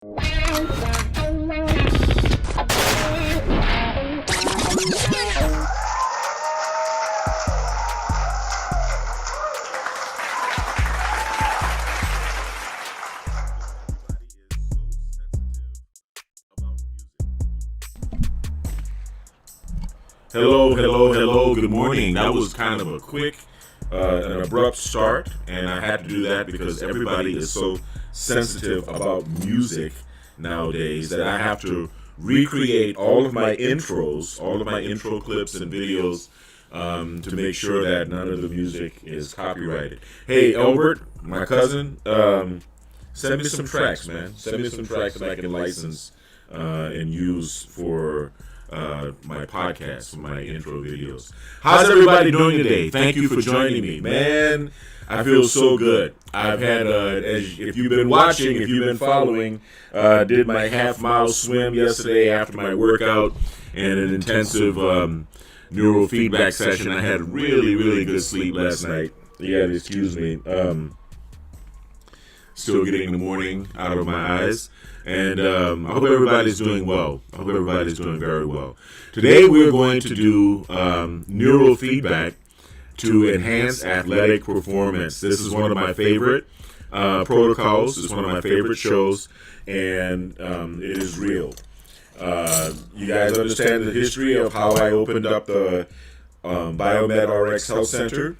Hello, good morning. That was kind of a quick and abrupt start, and I had to do that because everybody is so sensitive about music nowadays that I have to recreate all of my intros, all of my intro clips and videos to make sure that none of the music is copyrighted. Hey, Albert, my cousin, send me some tracks, man. Send me some tracks that I can license and use for my podcast, for my intro videos. How's everybody doing today? Thank you for joining me. Man, I feel so good. I've had, if you've been watching, if you've been following, did my half-mile swim yesterday after my workout and an intensive neurofeedback session. I had really good sleep last night. Yeah, excuse me. Still getting the morning out of my eyes. And I hope everybody's doing well. I hope everybody's doing very well. Today we're going to do neurofeedback to enhance athletic performance. This is one of my favorite protocols. It's one of my favorite shows, and it is real. You guys understand the history of how I opened up the Biomed RX Health Center.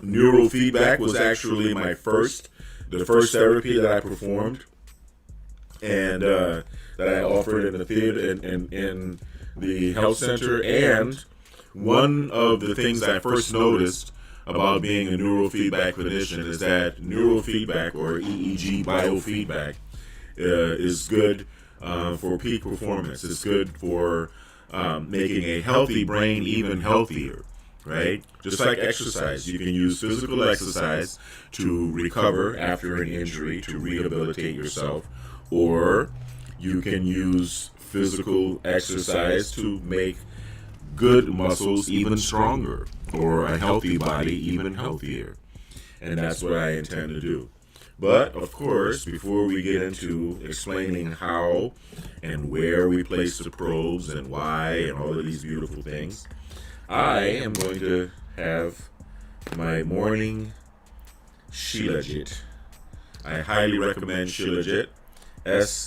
Neurofeedback was actually the first therapy that I performed and that I offered in the theater in the health center. And one of the things I first noticed about being a neurofeedback clinician is that neurofeedback, or EEG Biofeedback, is good for peak performance. It's good for making a healthy brain even healthier. Right? Just like exercise, you can use physical exercise to recover after an injury, to rehabilitate yourself, or you can use physical exercise to make good muscles even stronger, or a healthy body even healthier. And that's what I intend to do. But, of course, before we get into explaining how and where we place the probes and why and all of these beautiful things, I am going to have my morning Shilajit. I highly recommend Shilajit, Shilajit.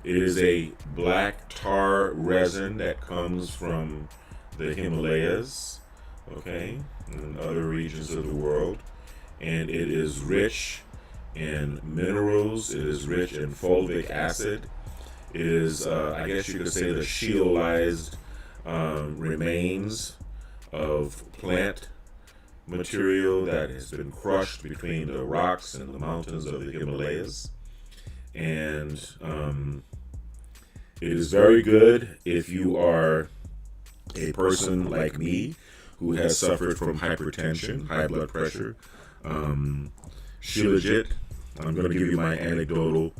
It is a black tar resin that comes from the Himalayas, okay, and other regions of the world, and it is rich in minerals. It is rich in fulvic acid. It is, I guess you could say, the shieldized remains of plant material that has been crushed between the rocks and the mountains of the Himalayas. And it is very good if you are a person like me who has suffered from hypertension, high blood pressure. Shilajit, I'm going to give you my anecdotal.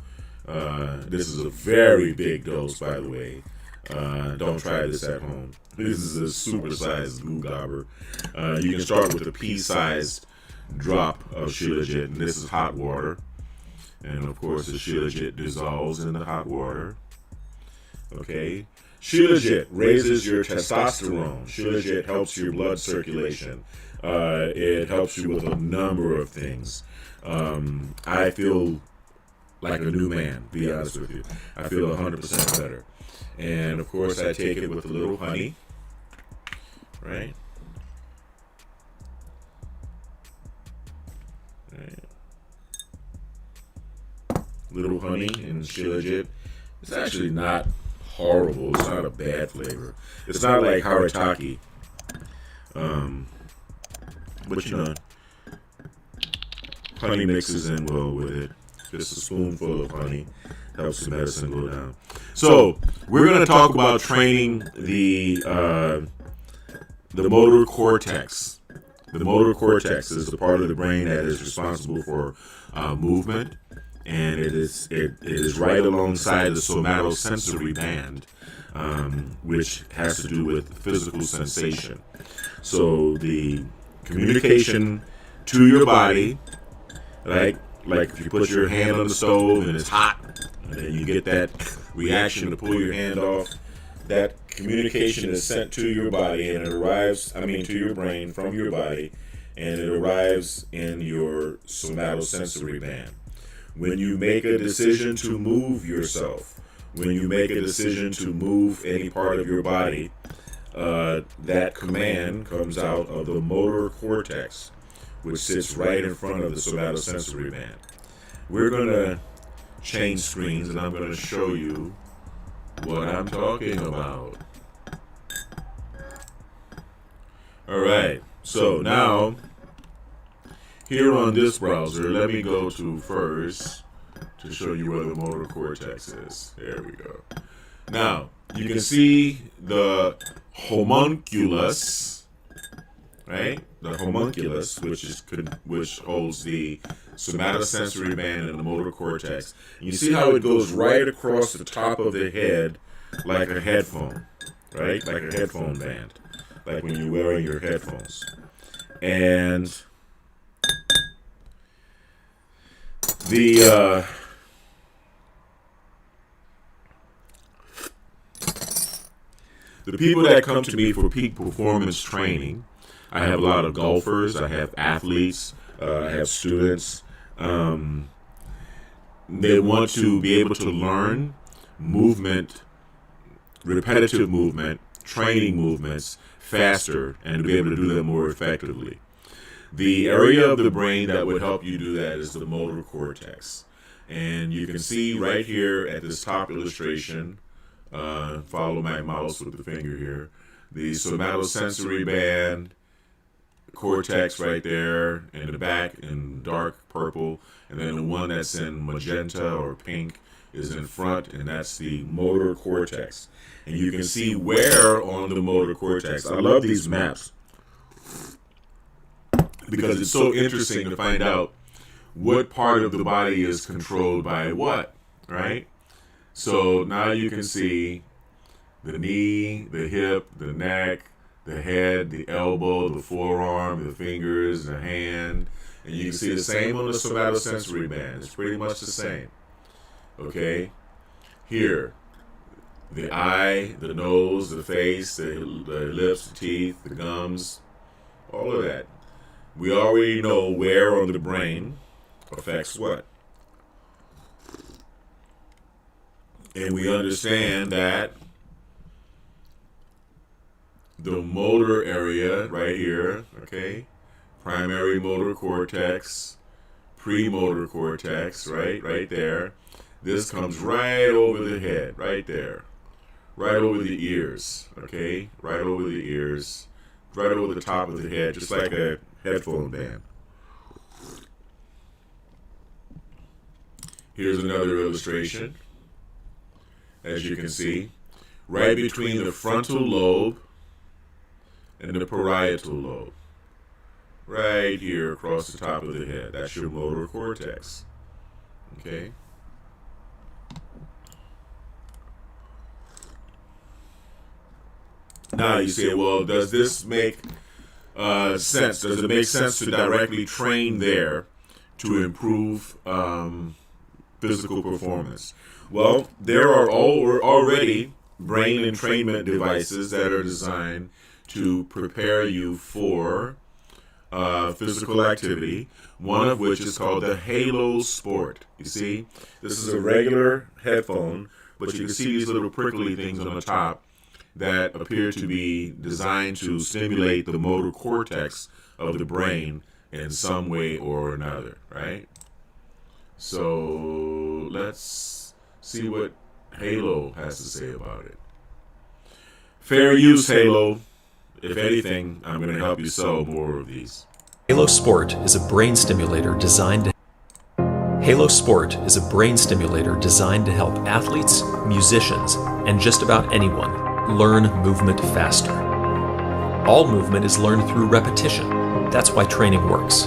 This is a very big dose, by the way. Don't try this at home. This is a super-sized goo gobber. You can start with a pea-sized drop of Shilajit, and this is hot water. And, of course, the Shilajit dissolves in the hot water. Okay? Shilajit raises your testosterone. Shilajit helps your blood circulation. It helps you with a number of things. I feel like a new man, to be honest with you. I feel 100% better. And of course I take it with a little honey, right? Little honey and Shilajit. It's actually not horrible. It's not a bad flavor. It's not like Harataki. But you know, honey mixes in well with it. Just a spoonful of honey helps the medicine go down. So we're going to talk about training the motor cortex. The motor cortex is the part of the brain that is responsible for movement, and it is right alongside the somatosensory band, which has to do with physical sensation. So the communication to your body, like if you put your hand on the stove and it's hot, and then you get that reaction to pull your hand off, that communication is sent to your body and it arrives, to your brain from your body, and it arrives in your somatosensory band. When you make a decision to move yourself, when you make a decision to move any part of your body, that command comes out of the motor cortex, which sits right in front of the somatosensory band. We're going to change screens and I'm going to show you what I'm talking about. All right, so now here on this browser, let me go to first to show you where the motor cortex is. There we go. Now, you can see the homunculus, right? The homunculus, which holds the somatosensory band and the motor cortex. And you see how it goes right across the top of the head like a headphone, right? Like a headphone band, like when you're wearing your headphones. And the people that come to me for peak performance training, I have a lot of golfers, I have athletes, I have students. They want to be able to learn movement, repetitive movement, training movements faster, and to be able to do them more effectively. The area of the brain that would help you do that is the motor cortex. And you can see right here at this top illustration, follow my mouse with the finger here, the somatosensory band, cortex right there in the back in dark purple, and then the one that's in magenta or pink is in front, and that's the motor cortex. And you can see where on the motor cortex. I love these maps because it's so interesting to find out what part of the body is controlled by what, right? So now you can see the knee, the hip, the neck, the head, the elbow, the forearm, the fingers, the hand. And you can see the same on the somatosensory band. It's pretty much the same. Okay? Here, the eye, the nose, the face, the lips, the teeth, the gums, all of that. We already know where on the brain affects what. And we understand that the motor area right here, okay, primary motor cortex, premotor cortex, right there. This comes right over the head, right there, right over the ears, okay, right over the ears, right over the top of the head, just like a headphone band. Here's another illustration. As you can see, right between the frontal lobe and the parietal lobe, right here across the top of the head. That's your motor cortex. Okay? Now you say, well, does this make sense? Does it make sense to directly train there to improve physical performance? Well, there are already brain entrainment devices that are designed to prepare you for physical activity, one of which is called the Halo Sport. You see, this is a regular headphone, but you can see these little prickly things on the top that appear to be designed to stimulate the motor cortex of the brain in some way or another, right? So let's see what Halo has to say about it. Fair use, Halo. If anything, I'm going to help you sell more of these. Halo Sport is a brain stimulator designed to help athletes, musicians, and just about anyone learn movement faster. All movement is learned through repetition. That's why training works.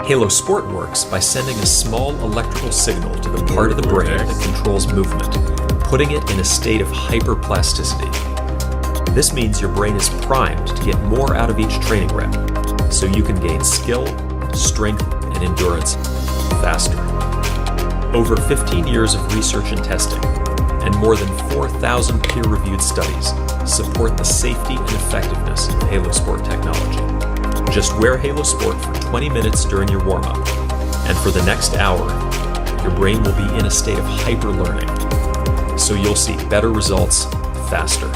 Halo Sport works by sending a small electrical signal to the part of the brain that controls movement, putting it in a state of hyperplasticity. This means your brain is primed to get more out of each training rep. so you can gain skill, strength, and endurance faster. Over 15 years of research and testing, and more than 4,000 peer-reviewed studies support the safety and effectiveness of HaloSport technology. Just wear HaloSport for 20 minutes during your warm-up, and for the next hour, your brain will be in a state of hyper-learning, so you'll see better results faster.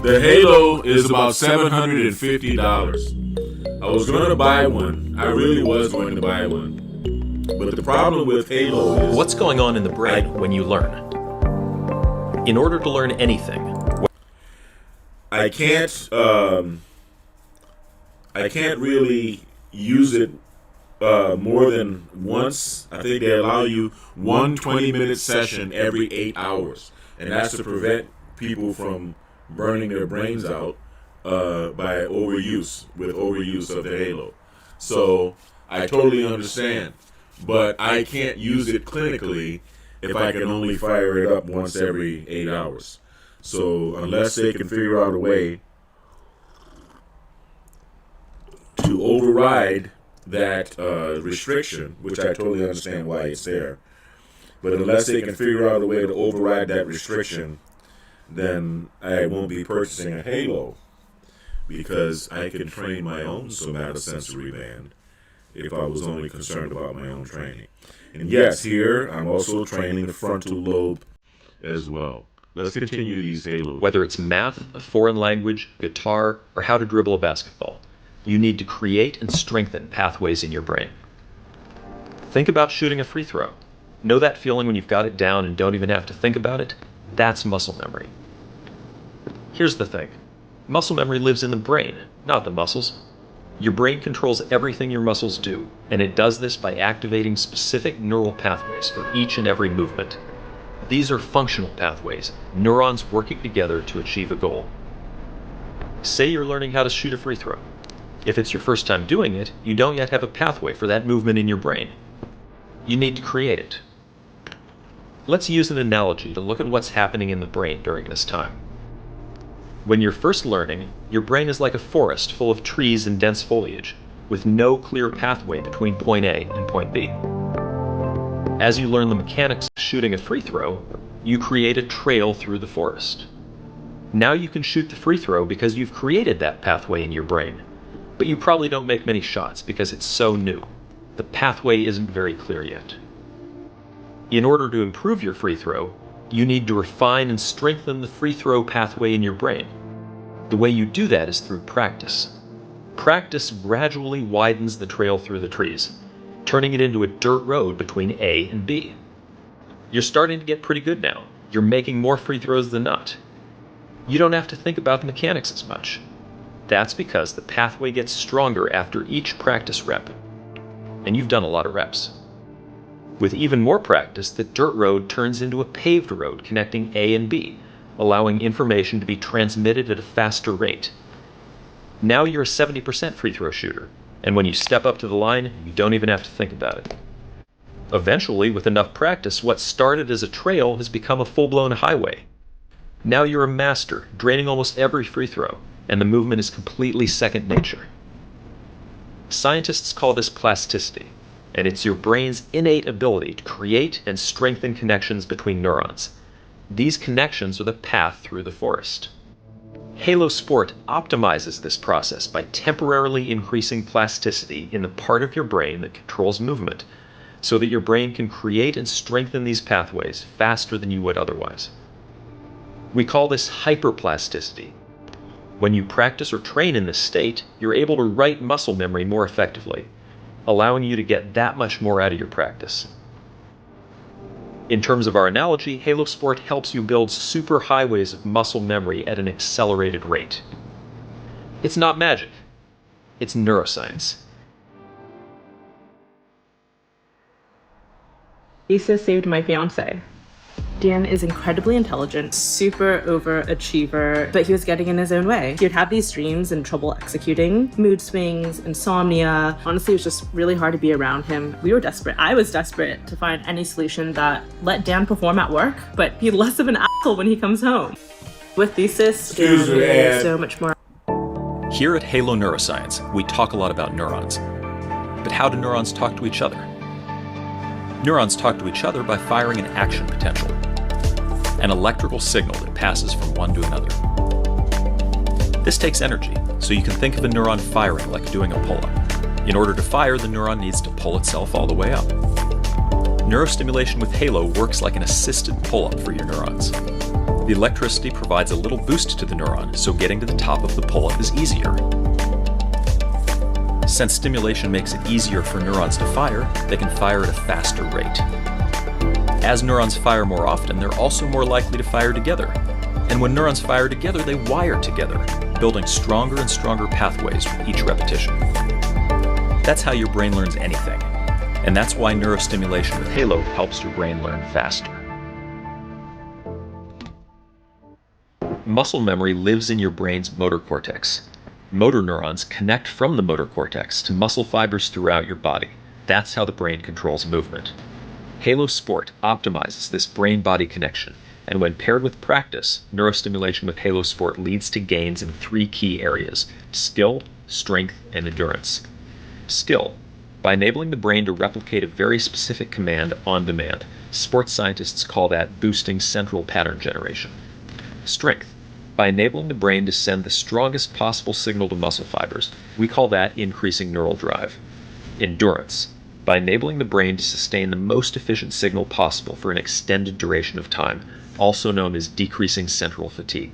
The Halo is about $750. I was going to buy one. I really was going to buy one. But the problem with Halo is... What's going on in the brain when you learn? In order to learn anything... I can't really use it more than once. I think they allow you one 20-minute session every 8 hours. And that's to prevent people from burning their brains out by overuse of the Halo. So I totally understand, but I can't use it clinically if I can only fire it up once every 8 hours. So unless they can figure out a way to override that restriction, which I totally understand why it's there, but unless they can figure out a way to override that restriction, then I won't be purchasing a Halo, because I can train my own somatosensory band if I was only concerned about my own training. And yes, here I'm also training the frontal lobe as well. Let's continue these Halos. Whether it's math, a foreign language, guitar, or how to dribble a basketball, you need to create and strengthen pathways in your brain. Think about shooting a free throw. Know that feeling when you've got it down and don't even have to think about it? That's muscle memory. Here's the thing. Muscle memory lives in the brain, not the muscles. Your brain controls everything your muscles do, and it does this by activating specific neural pathways for each and every movement. These are functional pathways, neurons working together to achieve a goal. Say you're learning how to shoot a free throw. If it's your first time doing it, you don't yet have a pathway for that movement in your brain. You need to create it. Let's use an analogy to look at what's happening in the brain during this time. When you're first learning, your brain is like a forest full of trees and dense foliage, with no clear pathway between point A and point B. As you learn the mechanics of shooting a free throw, you create a trail through the forest. Now you can shoot the free throw because you've created that pathway in your brain, but you probably don't make many shots because it's so new. The pathway isn't very clear yet. In order to improve your free throw, you need to refine and strengthen the free throw pathway in your brain. The way you do that is through practice. Practice gradually widens the trail through the trees, turning it into a dirt road between A and B. You're starting to get pretty good now. You're making more free throws than not. You don't have to think about the mechanics as much. That's because the pathway gets stronger after each practice rep. And you've done a lot of reps. With even more practice, the dirt road turns into a paved road connecting A and B, allowing information to be transmitted at a faster rate. Now you're a 70% free throw shooter, and when you step up to the line, you don't even have to think about it. Eventually, with enough practice, what started as a trail has become a full-blown highway. Now you're a master, draining almost every free throw, and the movement is completely second nature. Scientists call this plasticity, and it's your brain's innate ability to create and strengthen connections between neurons. These connections are the path through the forest. HaloSport optimizes this process by temporarily increasing plasticity in the part of your brain that controls movement, so that your brain can create and strengthen these pathways faster than you would otherwise. We call this hyperplasticity. When you practice or train in this state, you're able to write muscle memory more effectively, allowing you to get that much more out of your practice. In terms of our analogy, HaloSport helps you build super highways of muscle memory at an accelerated rate. It's not magic. It's neuroscience. Lisa saved my fiance. Dan is incredibly intelligent, super overachiever, but he was getting in his own way. He would have these dreams and trouble executing, mood swings, insomnia. Honestly, it was just really hard to be around him. We were desperate. I was desperate to find any solution that let Dan perform at work, but be less of an asshole when he comes home. with thesis Excuse me, and so much more. Here at Halo Neuroscience, we talk a lot about neurons. But how do neurons talk to each other? Neurons talk to each other by firing an action potential, an electrical signal that passes from one to another. This takes energy, so you can think of a neuron firing like doing a pull-up. In order to fire, the neuron needs to pull itself all the way up. Neurostimulation with Halo works like an assisted pull-up for your neurons. The electricity provides a little boost to the neuron, so getting to the top of the pull-up is easier. Since stimulation makes it easier for neurons to fire, they can fire at a faster rate. As neurons fire more often, they're also more likely to fire together. And when neurons fire together, they wire together, building stronger and stronger pathways with each repetition. That's how your brain learns anything. And that's why neurostimulation with Halo helps your brain learn faster. Muscle memory lives in your brain's motor cortex. Motor neurons connect from the motor cortex to muscle fibers throughout your body. That's how the brain controls movement. Halo Sport optimizes this brain-body connection, and when paired with practice, neurostimulation with Halo Sport leads to gains in 3 key areas: skill, strength, and endurance. Skill. By enabling the brain to replicate a very specific command on demand, sports scientists call that boosting central pattern generation. Strength. By enabling the brain to send the strongest possible signal to muscle fibers, we call that increasing neural drive. Endurance. By enabling the brain to sustain the most efficient signal possible for an extended duration of time, also known as decreasing central fatigue.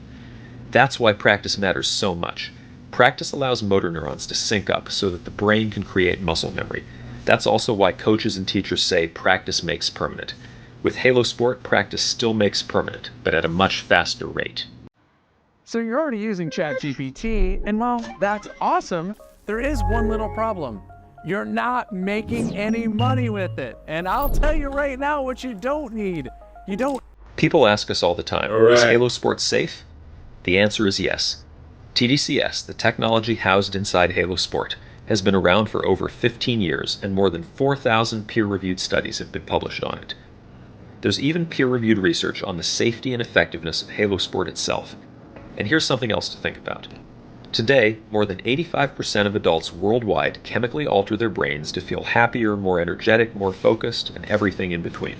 That's why practice matters so much. Practice allows motor neurons to sync up so that the brain can create muscle memory. That's also why coaches and teachers say practice makes permanent. With Halo Sport, practice still makes permanent, but at a much faster rate. So you're already using ChatGPT, and while that's awesome, there is one little problem. You're not making any money with it. And I'll tell you right now what you don't need. You don't. People ask us all the time, is Halo Sport safe? The answer is yes. TDCS, the technology housed inside Halo Sport, has been around for over 15 years, and more than 4,000 peer-reviewed studies have been published on it. There's even peer-reviewed research on the safety and effectiveness of Halo Sport itself. And here's something else to think about. Today, more than 85% of adults worldwide chemically alter their brains to feel happier, more energetic, more focused, and everything in between.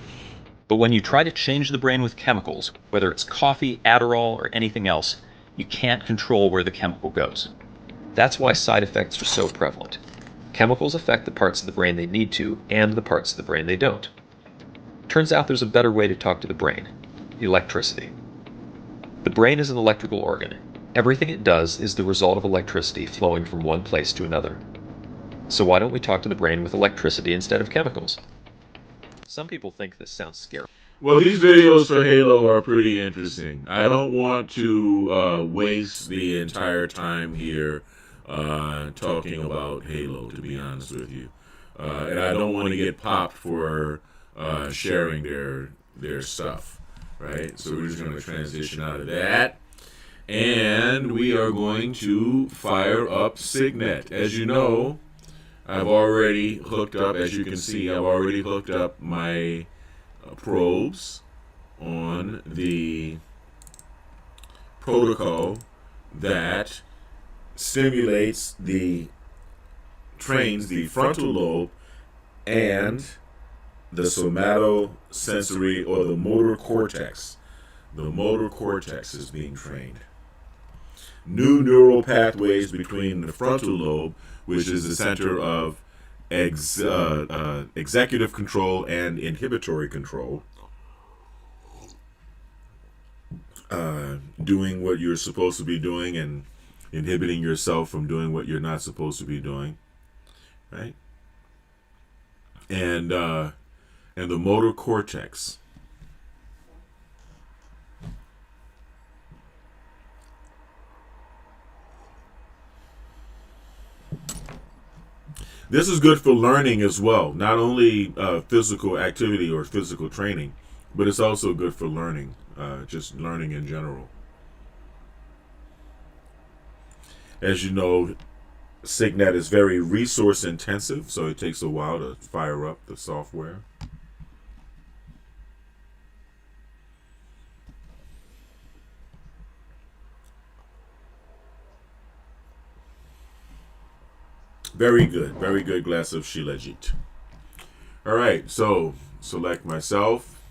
But when you try to change the brain with chemicals, whether it's coffee, Adderall, or anything else, you can't control where the chemical goes. That's why side effects are so prevalent. Chemicals affect the parts of the brain they need to, and the parts of the brain they don't. Turns out there's a better way to talk to the brain: electricity. The brain is an electrical organ. Everything it does is the result of electricity flowing from one place to another. So why don't we talk to the brain with electricity instead of chemicals? Some people think this sounds scary. Well, these videos for Halo are pretty interesting. I don't want to waste the entire time here talking about Halo, to be honest with you. And I don't want to get popped for sharing their stuff, right? So we're just going to transition out of that. And we are going to fire up Signet. As you know, I've already hooked up, as you can see, I've already hooked up my probes on the protocol that stimulates trains the frontal lobe and the somatosensory, or the motor cortex. The motor cortex is being trained. New neural pathways between the frontal lobe, which is the center of executive control and inhibitory control, doing what you're supposed to be doing and inhibiting yourself from doing what you're not supposed to be doing, right? And the motor cortex. This is good for learning as well, not only physical activity or physical training, but it's also good for learning, just learning in general. As you know, Signet is very resource intensive, so it takes a while to fire up the software. Very good glass of Shilajit. All right, so select myself.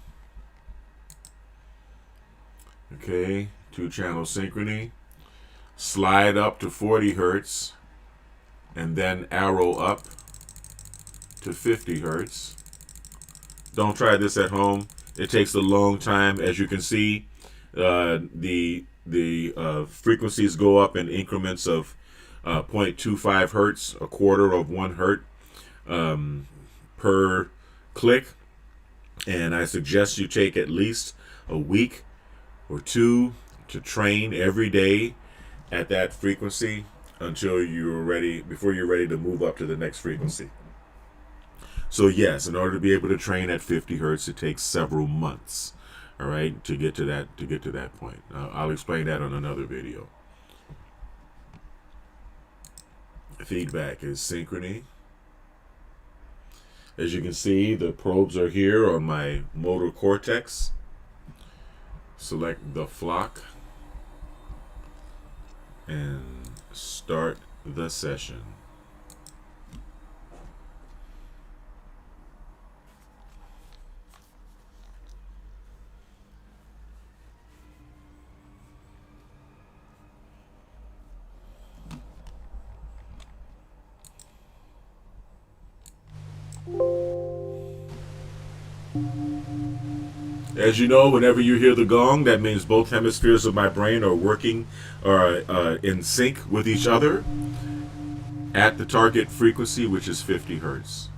Okay, 2-channel synchrony. Slide up to 40 hertz and then arrow up to 50 hertz. Don't try this at home. It takes a long time. As you can see, the frequencies go up in increments of 0.25 hertz, a quarter of 1 hertz per click. And I suggest you take at least a week or two to train every day at that frequency until you're ready, before you're ready to move up to the next frequency. So yes, in order to be able to train at 50 hertz, it takes several months, all right, to get to that point. I'll explain that on another video. Feedback is synchrony. As you can see, the probes are here on my motor cortex. Select the flock and start the session. As you know, whenever you hear the gong, that means both hemispheres of my brain are working or in sync with each other at the target frequency, which is 50 hertz.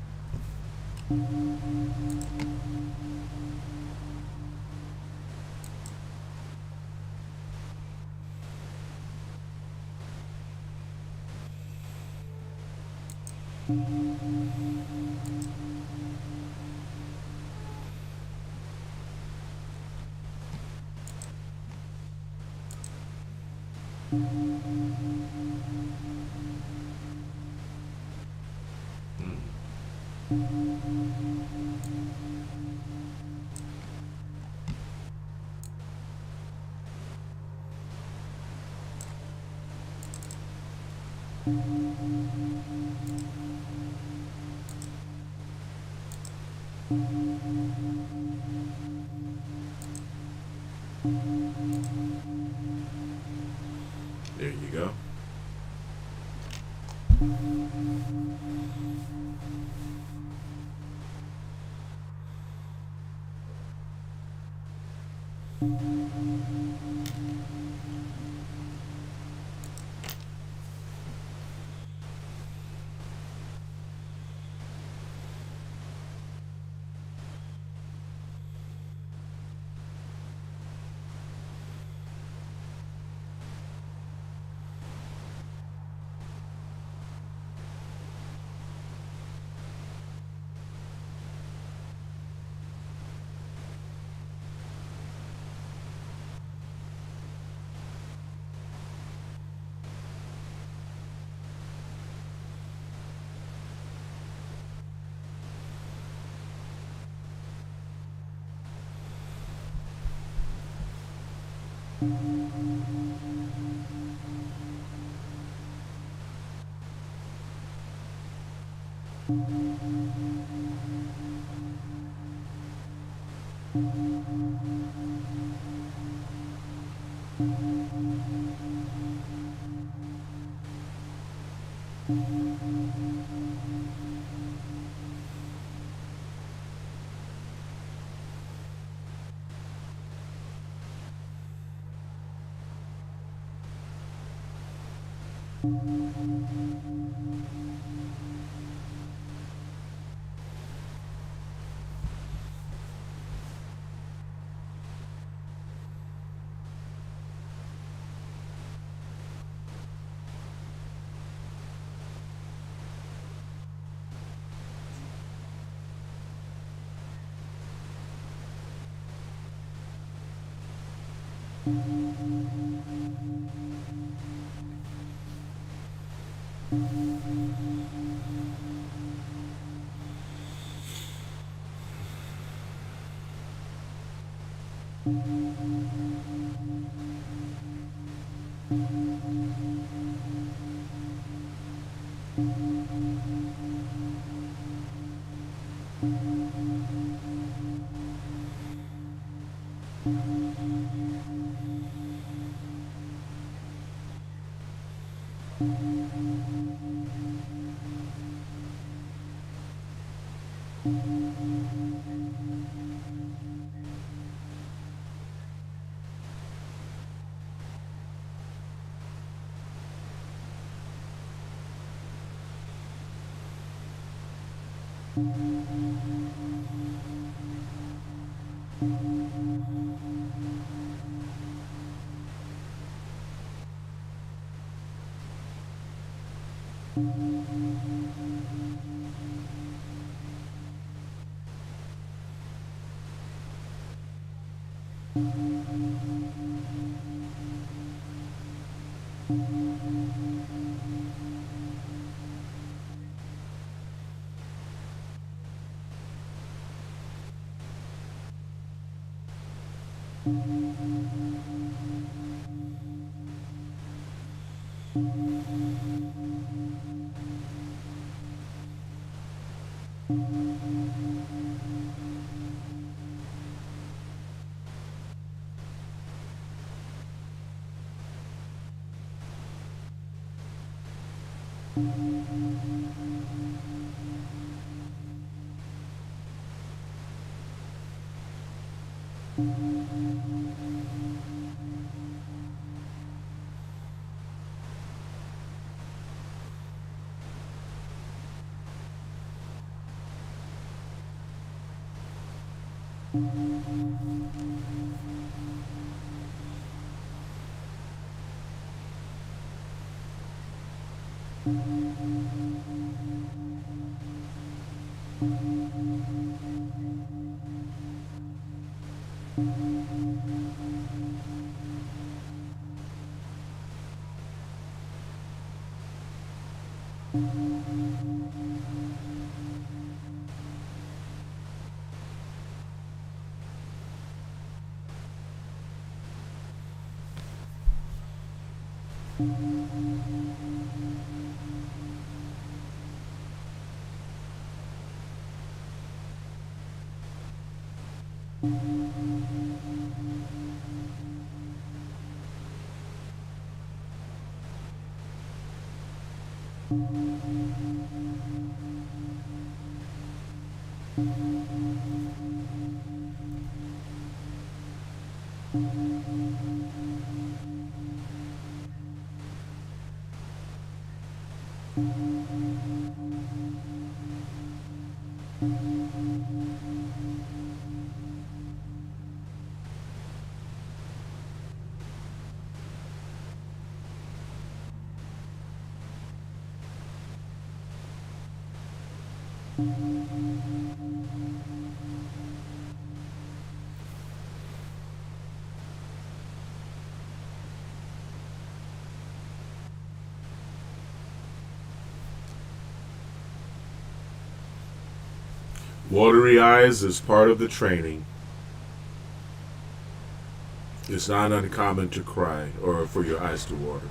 There you go. Watery eyes is part of the training. It's not uncommon to cry or for your eyes to water.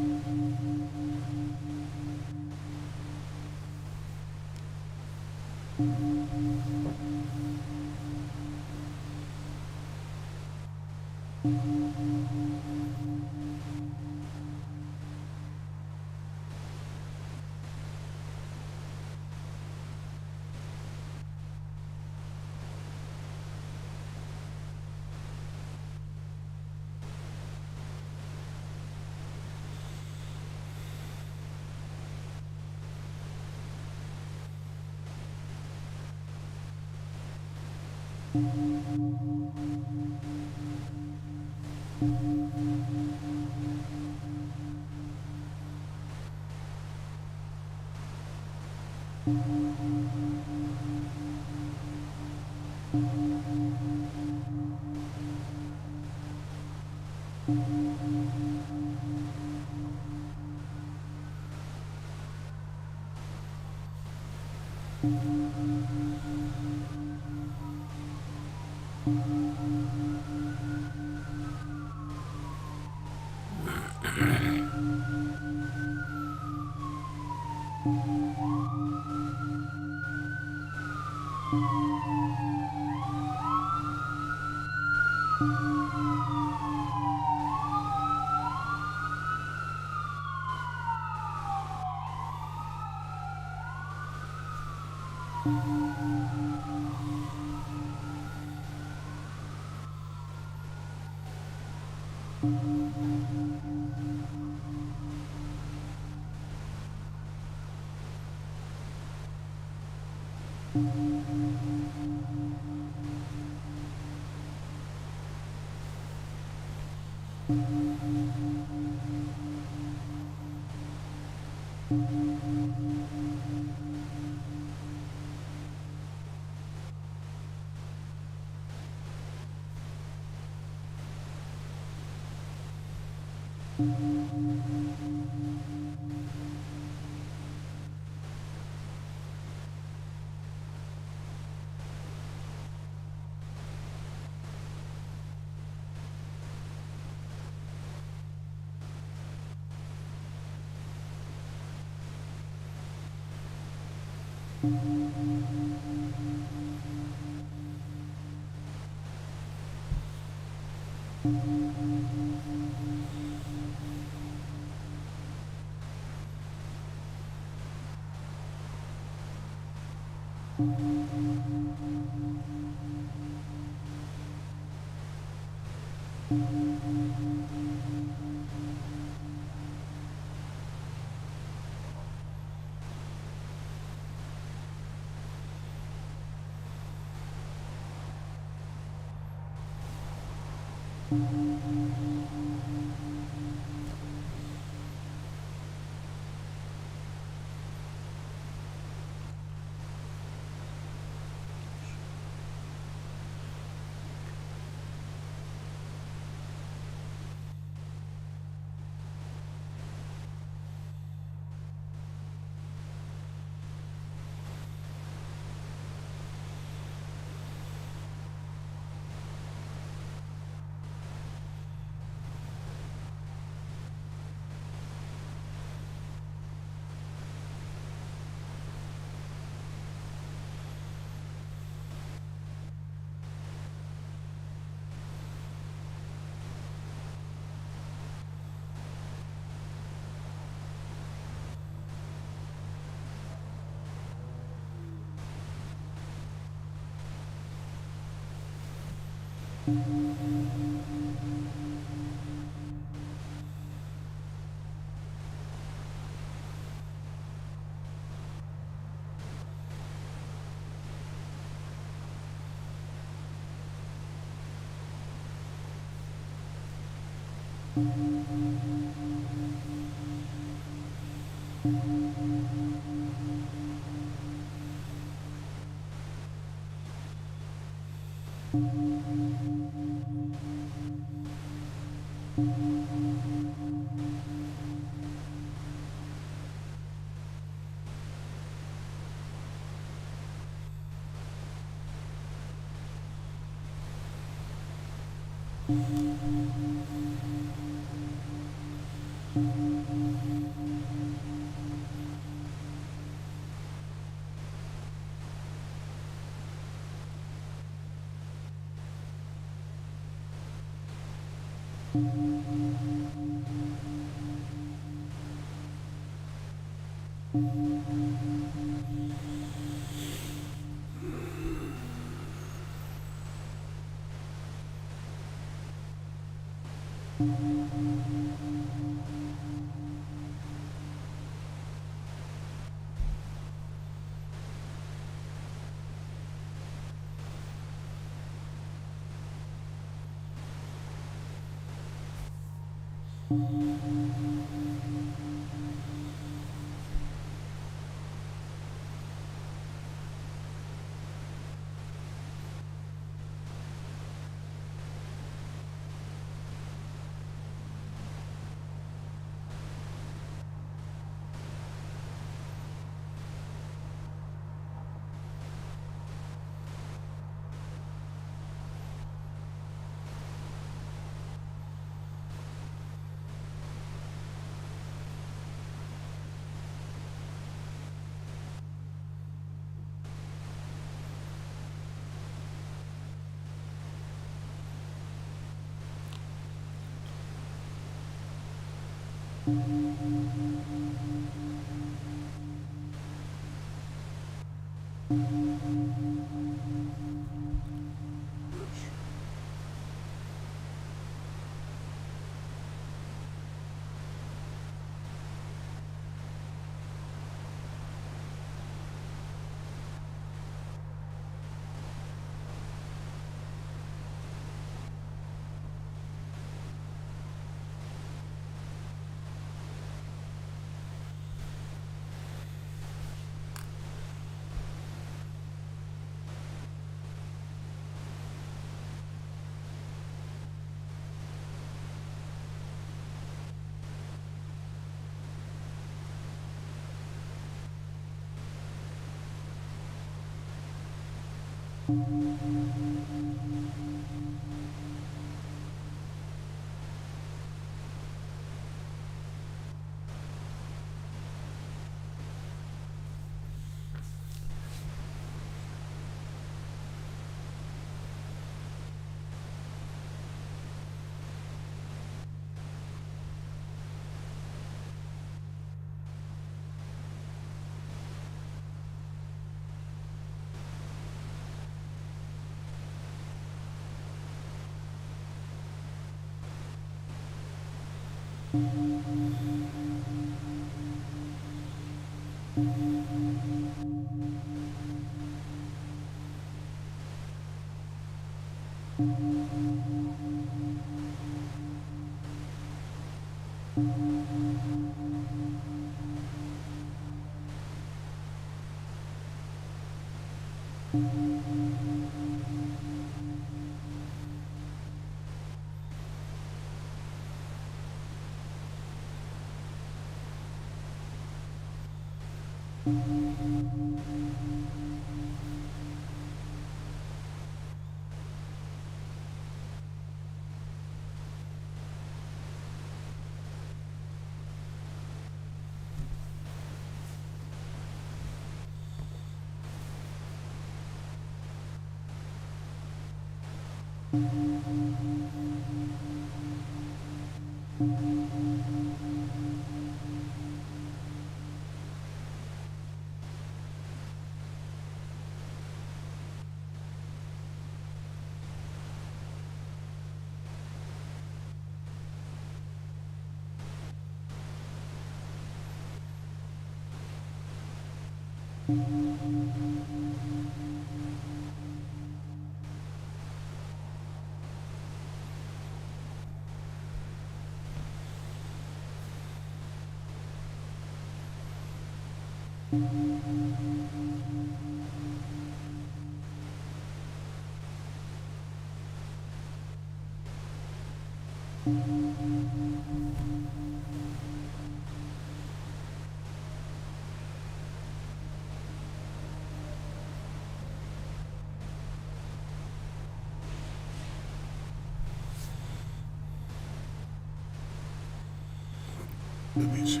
Let me see.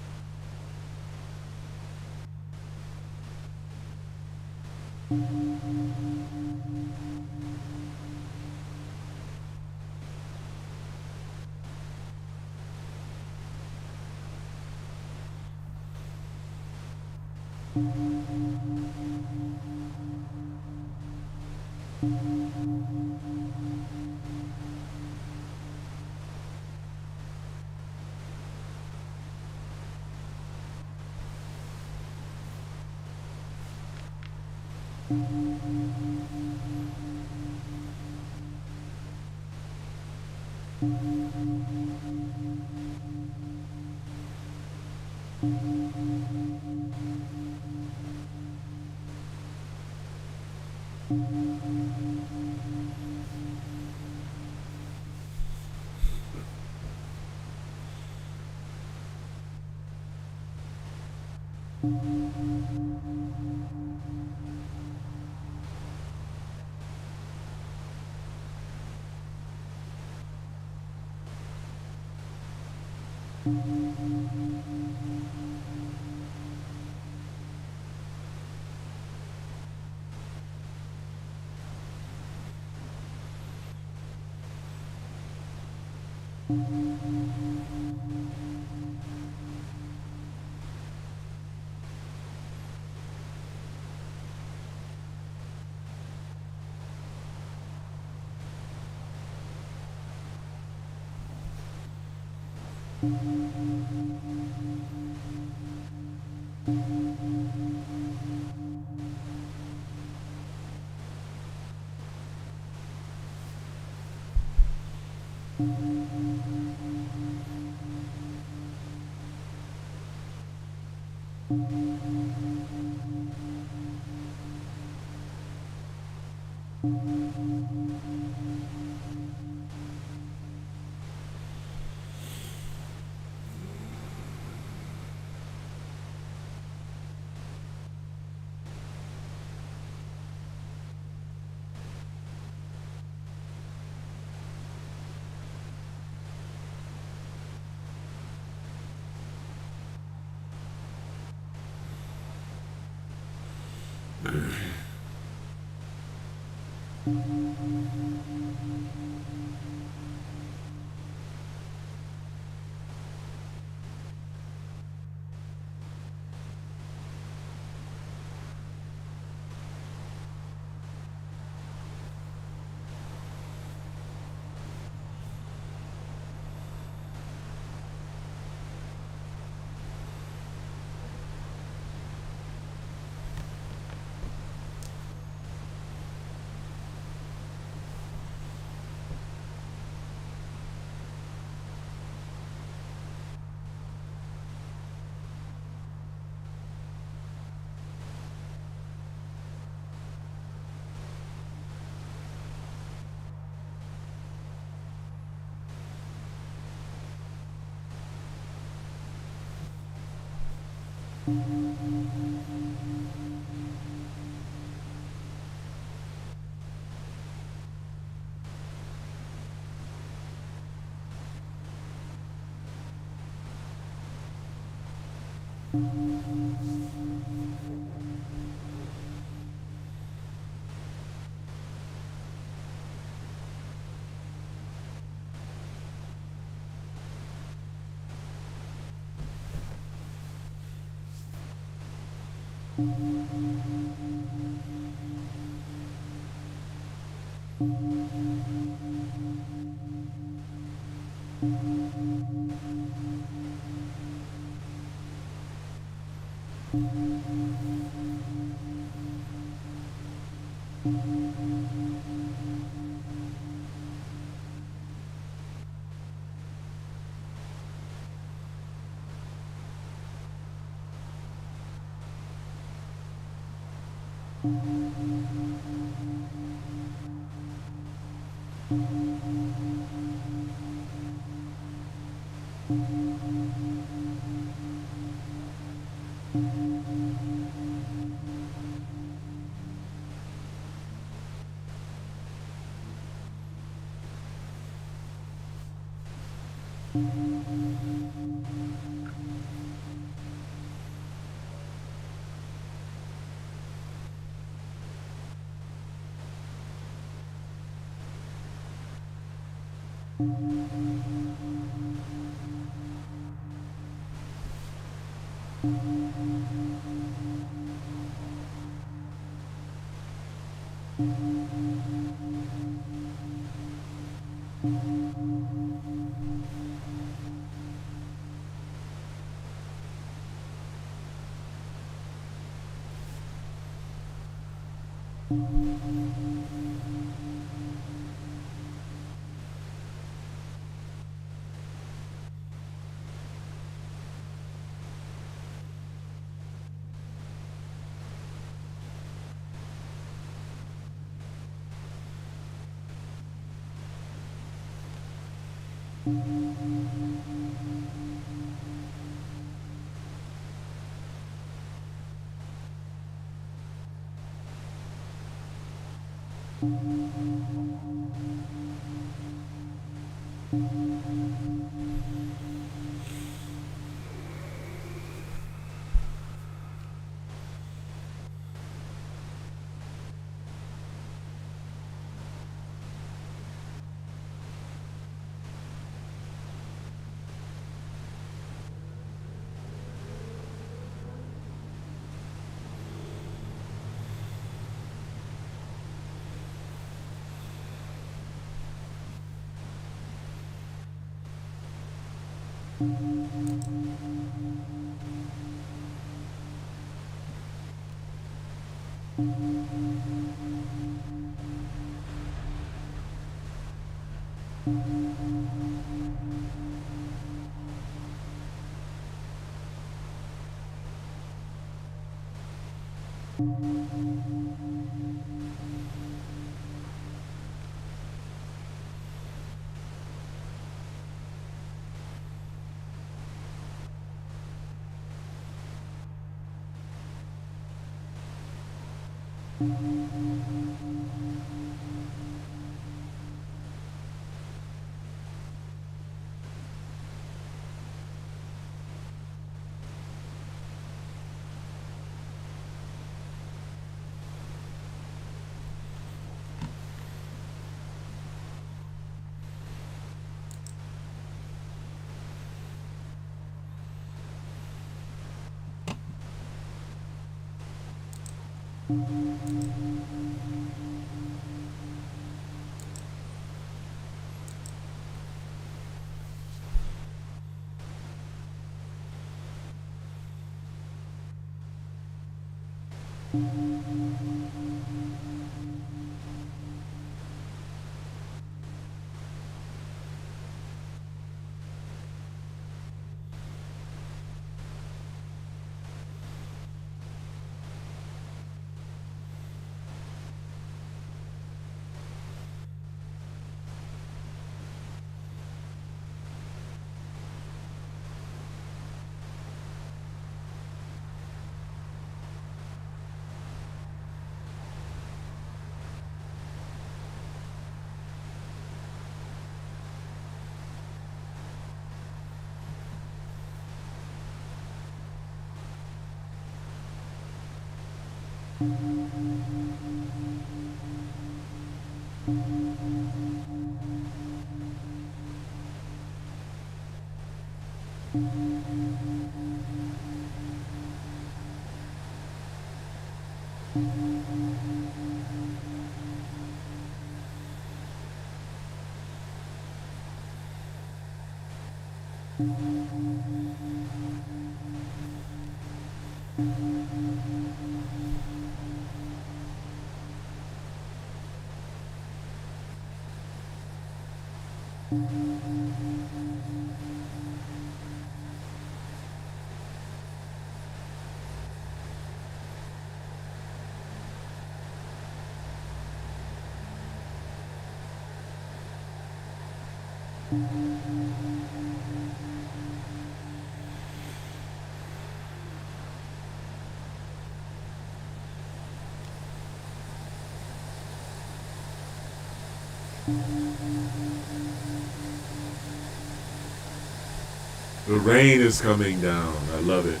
The rain is coming down. I love it.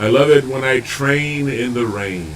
I love it when I train in the rain.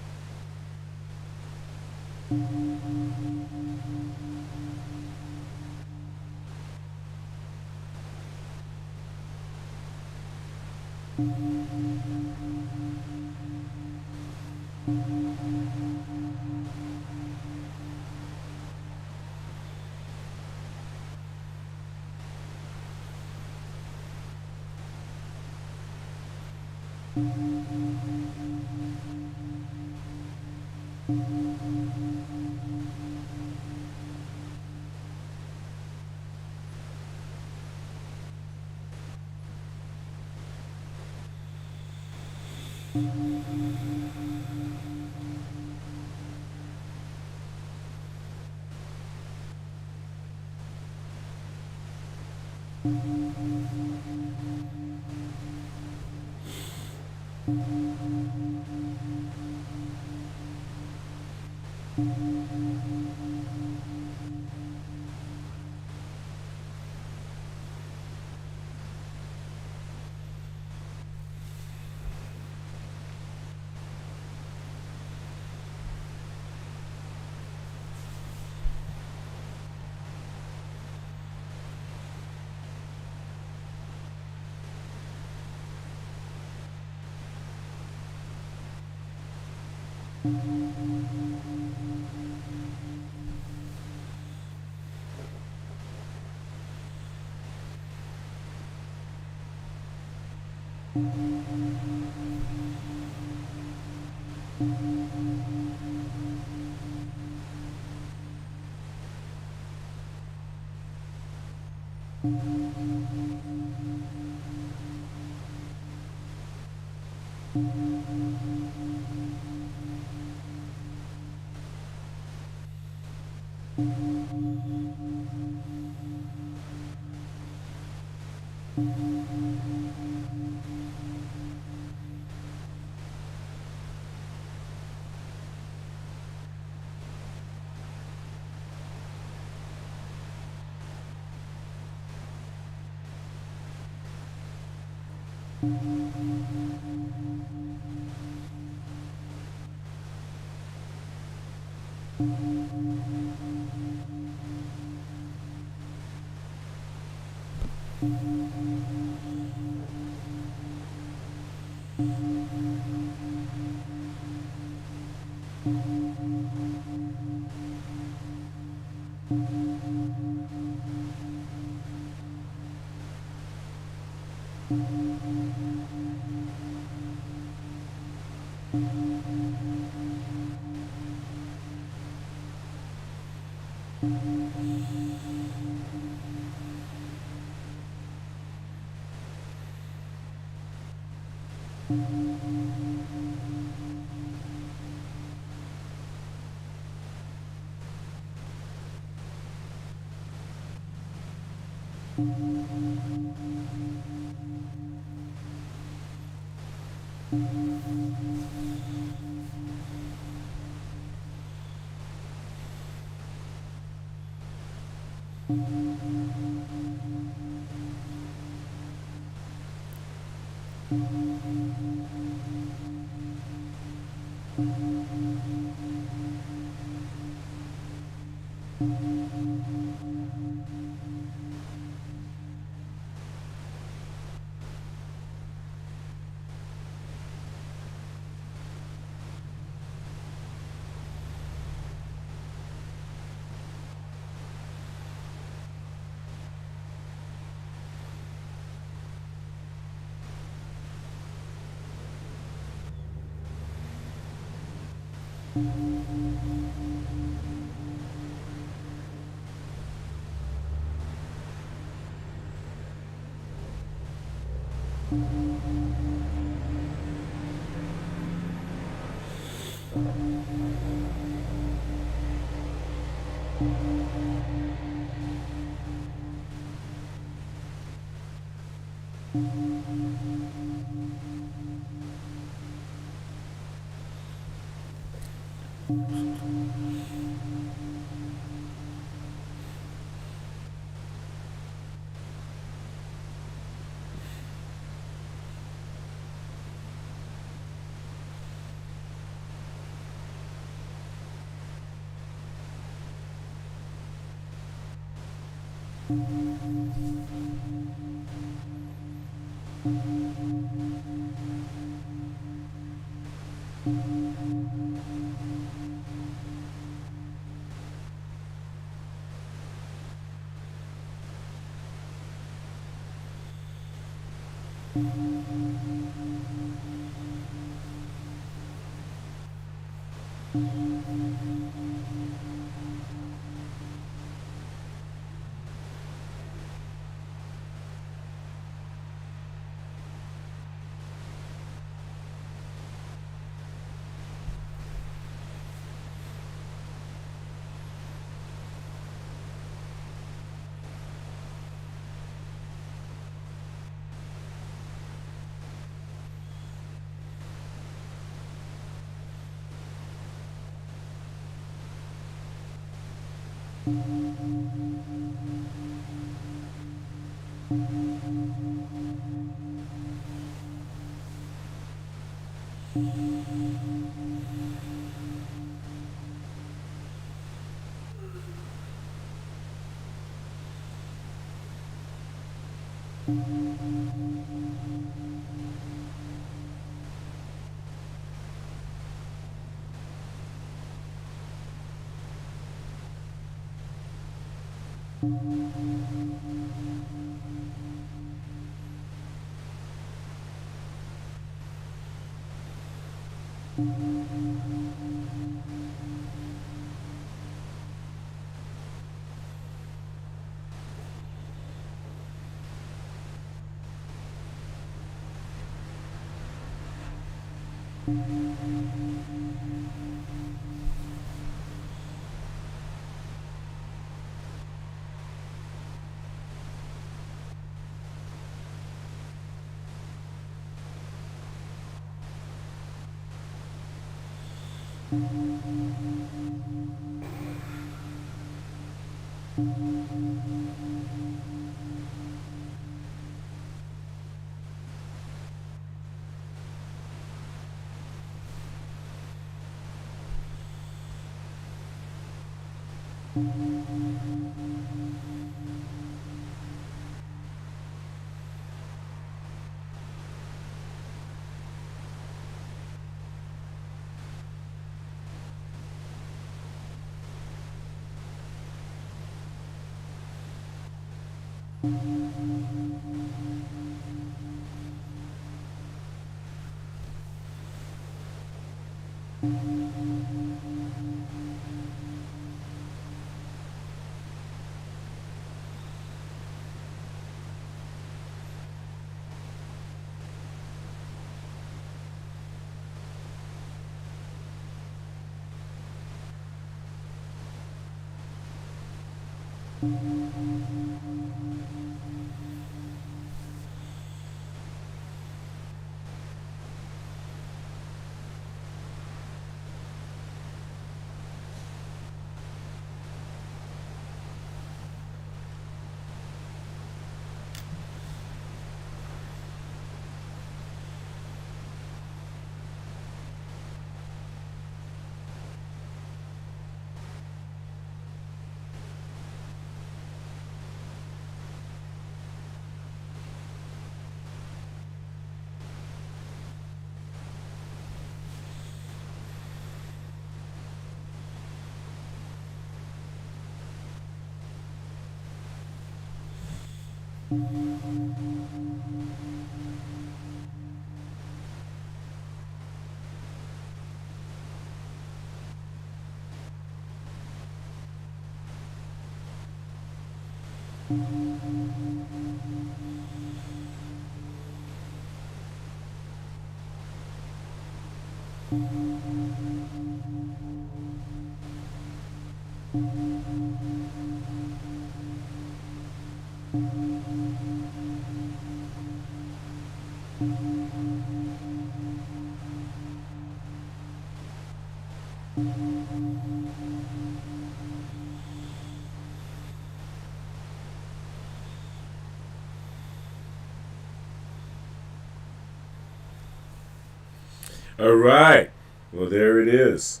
All right. Well, there it is.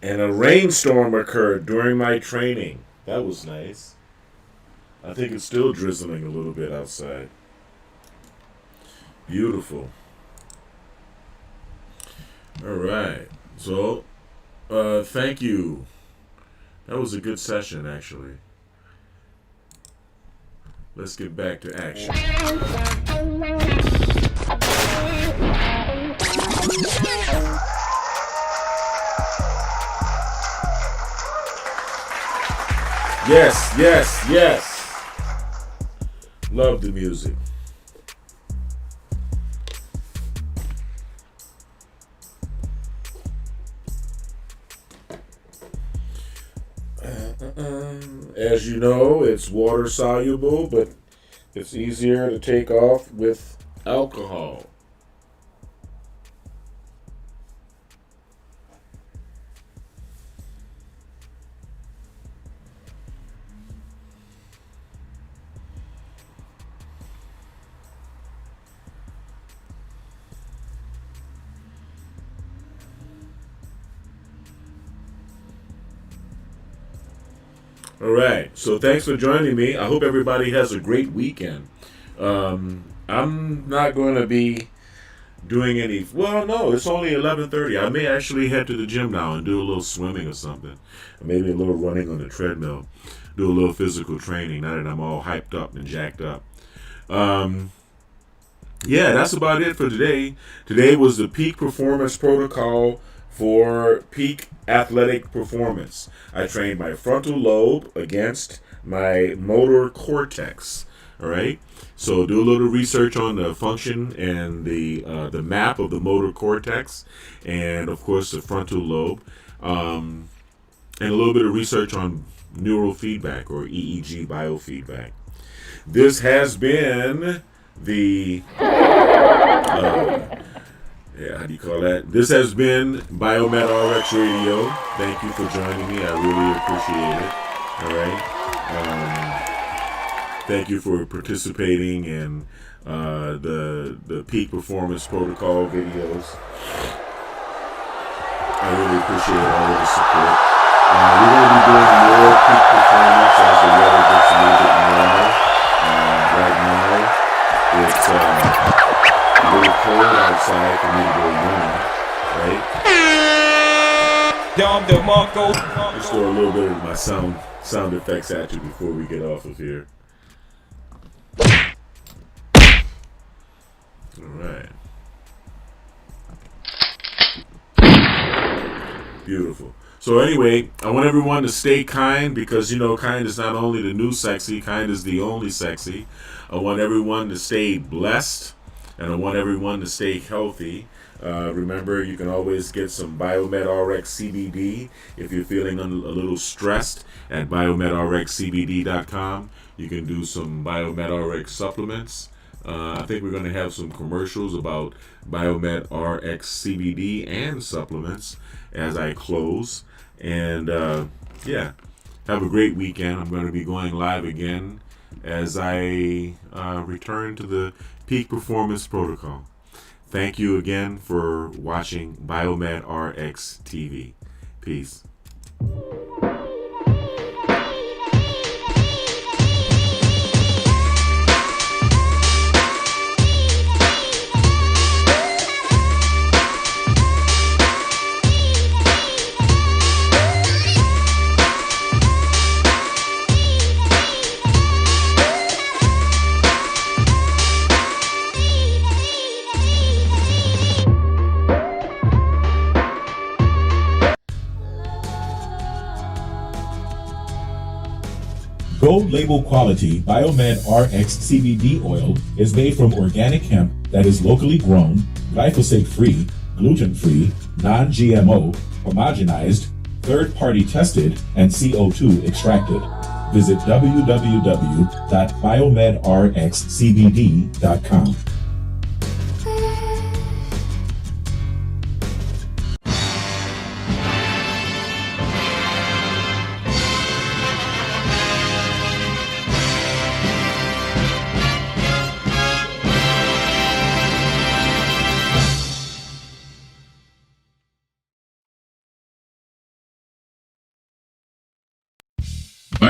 And a rainstorm occurred during my training. That was nice. I think it's still drizzling a little bit outside. Beautiful. All right. So, thank you. That was a good session, actually. Let's get back to action. Yes, yes, yes. Love the music. As you know, it's water soluble, but it's easier to take off with alcohol. All right. So thanks for joining me. I hope everybody has a great weekend. I'm not going to be doing any. Well, no, it's only 11:30. I may actually head to the gym now and do a little swimming or something. Maybe a little running on the treadmill. Do a little physical training now that I'm all hyped up and jacked up. Yeah, that's about it for today. Today was the peak performance protocol for peak athletic performance. I trained my frontal lobe against my motor cortex. All right. So do a little research on the function and the map of the motor cortex, and of course the frontal lobe, and a little bit of research on neurofeedback or EEG biofeedback. This has been the how do you call that? This has been Biomed RX Radio. Thank you for joining me. I really appreciate it. All right. Thank you for participating in the peak performance protocol videos. I really appreciate all of the support. We're going to be doing more peak performance as the weather gets a little bit warmer. Right now, it's a little cold outside for me to go running, right? Just throw a little bit of my sound effects at you before we get off of here. All right. Beautiful. So anyway, I want everyone to stay kind because, you know, kind is not only the new sexy, kind is the only sexy. I want everyone to stay blessed, and I want everyone to stay healthy. Remember, you can always get some Biomed RX CBD if you're feeling a little stressed at biomedrxcbd.com. You can do some Biomed RX supplements. I think we're going to have some commercials about Biomed RX CBD and supplements as I close. And yeah, have a great weekend. I'm going to be going live again as I return to the peak performance protocol. Thank you again for watching Biomed RX TV. Peace. Gold label quality Biomed RX CBD oil is made from organic hemp that is locally grown, glyphosate free, gluten free, non-GMO, homogenized, third-party tested, and CO2 extracted. Visit www.biomedrxcbd.com.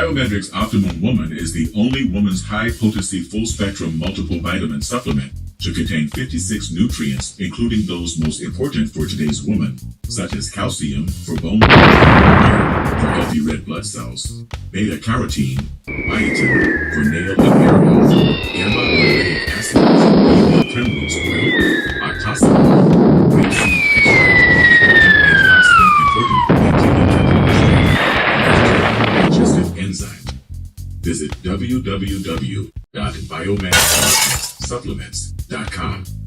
Biomedric's Optimum Woman is the only woman's high-potency full-spectrum multiple vitamin supplement to contain 56 nutrients, including those most important for today's woman, such as calcium for bone growth, iron for healthy red blood cells, beta-carotene, biotin for nail and hair health, gamma-linolenic acid for baby primrose oil, octosapate, rapeseed extract, potent antioxidant and potent bacterial digestive enzyme. Visit www.biomasssupplements.com.